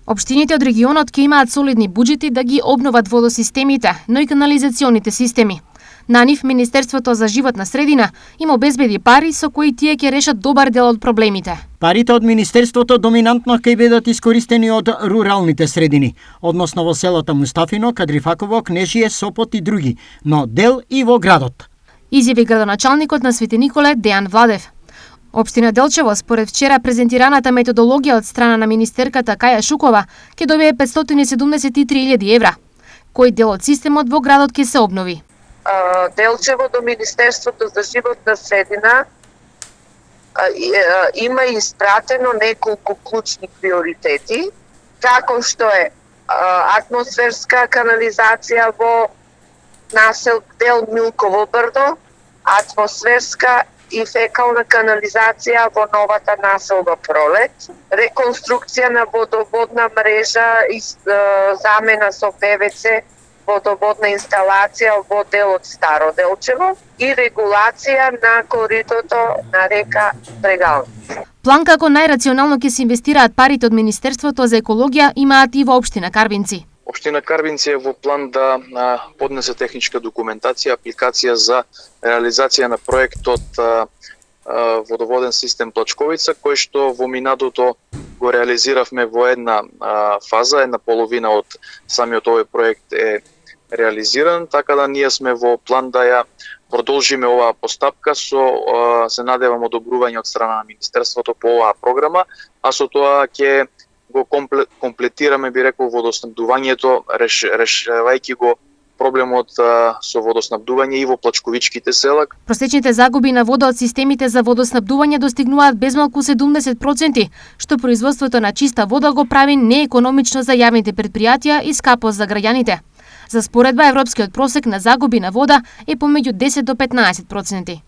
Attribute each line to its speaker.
Speaker 1: Општините од регионот ќе имаат солидни буџети да ги обноват водосистемите, но и канализационите системи. На нив Министерството за животна средина им обезбеди пари со кои тие ќе решат добар дел од проблемите.
Speaker 2: Парите од Министерството доминантно ќе бидат искористени од руралните средини, односно во селата Мустафино, Кадрифаково, Кнежие, Сопот и други, но дел и во градот.
Speaker 1: Изјави градоначалникот на Свети Николе Дејан Владев. Општина Делчево, според вчера презентираната методологија од страна на министерката Каја Шукова, ќе добие 573.000 евра. Кој дел од системот во градот ќе се обнови?
Speaker 3: Делчево до Министерството за животна средина има испратено неколку клучни приоритети, како што е атмосферска канализација во насел дел Милково брдо, атмосферска и фекална канализација во новата населба Пролет, реконструкција на водоводна мрежа и замена со ПВЦ водоводна инсталација во делот Старо Делчево и регулација на коритото на река Дрегалница.
Speaker 1: План како најрационално ќе се инвестираат парите од Министерството за екологија имаат и во општина Карвинци.
Speaker 4: Општина Карвинци е во план да поднесе техничка документација, апликација за реализација на проектот водоводен систем Плачковица, кој што во минатото го реализиравме во една фаза, една половина од самиот овој проект е реализиран, така да ние сме во план да ја продолжиме оваа постапка со се надевам одобрување од страна на Министерството по оваа програма, а со тоа ќе го комплетираме, би рекол, водоснабдувањето, решавајќи го проблемот со водоснабдување и во плачковичките села.
Speaker 1: Просечните загуби на вода од системите за водоснабдување достигнуваат безмалку 70%, што производството на чиста вода го прави неекономично за јавните претпријатија и скапо за граѓаните. За споредба, европскиот просек на загуби на вода е помеѓу 10 до 15%.